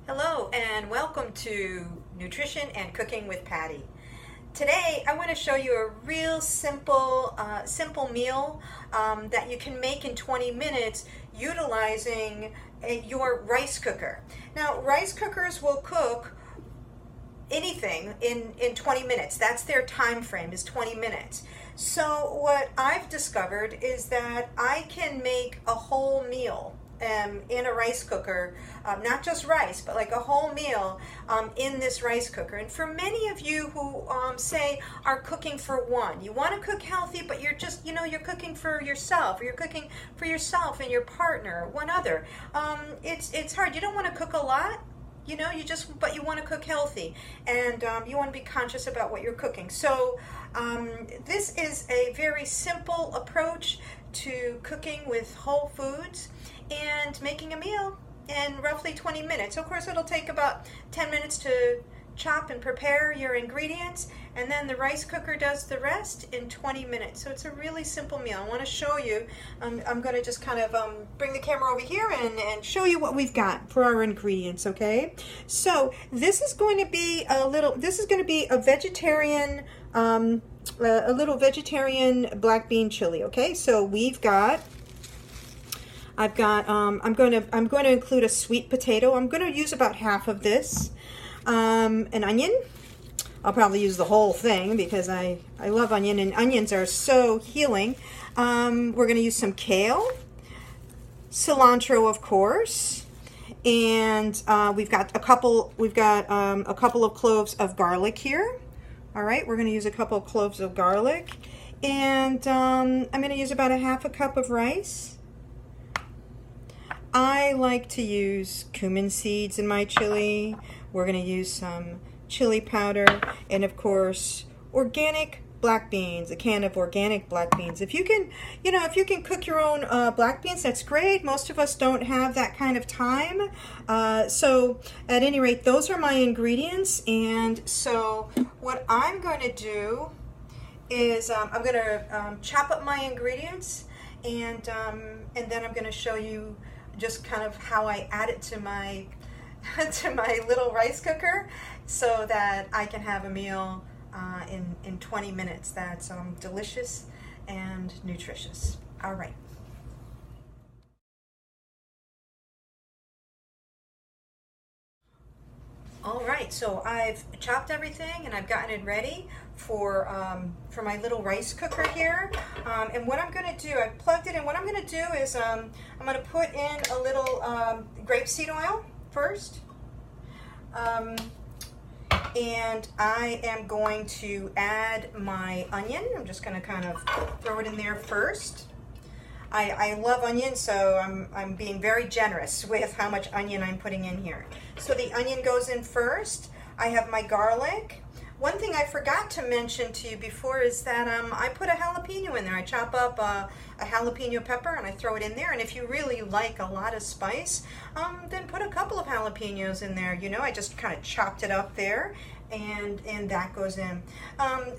Hello and welcome to Nutrition and Cooking with Patty. Today I want to show you a real simple meal that you can make in 20 minutes utilizing your rice cooker. Now rice cookers will cook anything in 20 minutes. That's their time frame, is 20 minutes. So what I've discovered is that I can make a whole meal in a rice cooker, not just rice, but like a whole meal in this rice cooker. And for many of you who say are cooking for one, you want to cook healthy, but you're just, you're cooking for yourself, or you're cooking for yourself and your partner, one other. It's hard. You don't want to cook a lot. But you want to cook healthy, and you want to be conscious about what you're cooking. So this is a very simple approach to cooking with whole foods and making a meal in roughly 20 minutes. Of course, it'll take about 10 minutes to chop and prepare your ingredients, and then the rice cooker does the rest in 20 minutes. So it's a really simple meal. I want to show you. I'm going to just kind of bring the camera over here and show you what we've got for our ingredients. Okay, so this is going to be a vegetarian, a little vegetarian black bean chili. Okay, so I'm going to include a sweet potato. I'm going to use about half of this. An onion. I'll probably use the whole thing because I love onion, and onions are so healing. We're going to use some kale, cilantro, of course, and we've got a couple of cloves of garlic here. All right, we're going to use a couple of cloves of garlic, and I'm going to use about a half a cup of rice. I like to use cumin seeds in my chili. We're going to use some chili powder, and of course organic black beans, a can of organic black beans. If you can cook your own black beans, that's great. Most of us don't have that kind of time. So at any rate, those are my ingredients. And so what I'm going to do is I'm going to chop up my ingredients, and then I'm going to show you just kind of how I add it to my little rice cooker so that I can have a meal in 20 minutes that's delicious and nutritious. All right. All right, so I've chopped everything and I've gotten it ready for my little rice cooker here. And what I'm going to do, I've plugged it in. What I'm going to do is I'm going to put in a little grapeseed oil first. And I am going to add my onion. I'm just going to kind of throw it in there first. I love onion, so I'm being very generous with how much onion I'm putting in here. So the onion goes in first. I have my garlic. One thing I forgot to mention to you before is that I put a jalapeno in there. I chop up a jalapeno pepper and I throw it in there. And if you really like a lot of spice, then put a couple of jalapenos in there. I just kind of chopped it up there, and that goes in.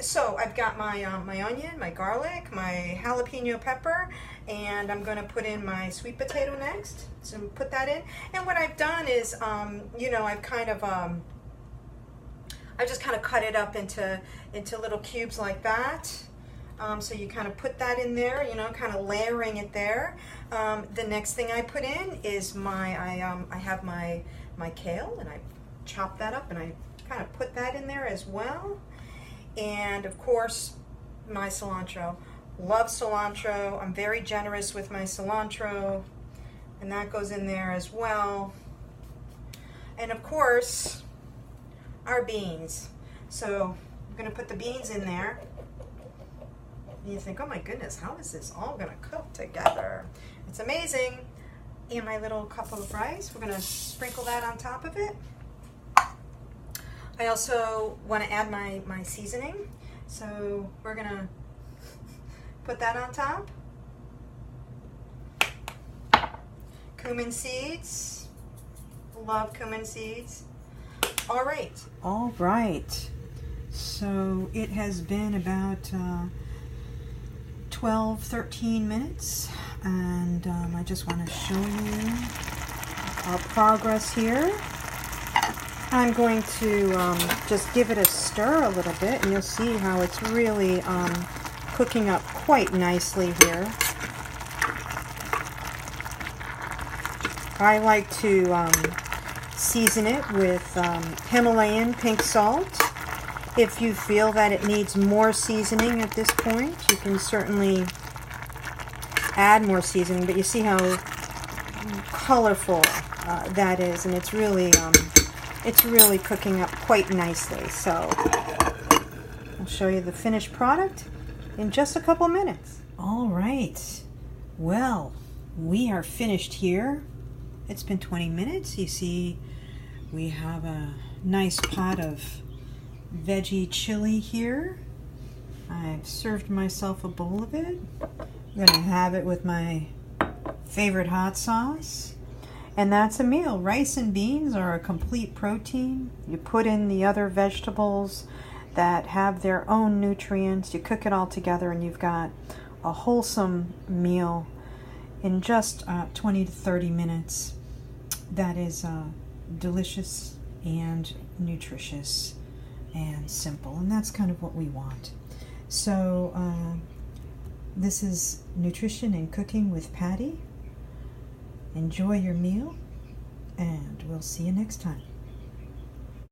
So I've got my onion, my garlic, my jalapeno pepper, and I'm going to put in my sweet potato next. So put that in. And what I've done is, I just kind of cut it up into little cubes like that. So you kind of put that in there, kind of layering it there. The next thing I put in is I have my kale, and I chop that up and I kind of put that in there as well. And of course, my cilantro. Love cilantro. I'm very generous with my cilantro, and that goes in there as well. And of course, our beans. So I'm going to put the beans in there. And you think, oh my goodness, how is this all going to cook together? It's amazing. And my little cup of rice, we're going to sprinkle that on top of it. I also want to add my seasoning. So we're going to put that on top. Cumin seeds. Love cumin seeds. All right. So it has been about 12-13 minutes, and I just want to show you our progress here. I'm going to just give it a stir a little bit, and you'll see how it's really cooking up quite nicely here. I like to season it with Himalayan pink salt. If you feel that it needs more seasoning at this point, you can certainly add more seasoning, but you see how colorful that is, and it's really cooking up quite nicely. So I'll show you the finished product in just a couple minutes. All right, well, we are finished here. It's been 20 minutes. You see we have a nice pot of veggie chili here. I've served myself a bowl of it. I'm going to have it with my favorite hot sauce. And that's a meal. Rice and beans are a complete protein. You put in the other vegetables that have their own nutrients. You cook it all together and you've got a wholesome meal in just 20 to 30 minutes. That is delicious and nutritious and simple. And that's kind of what we want. So this is Nutrition and Cooking with Patty. Enjoy your meal, and we'll see you next time.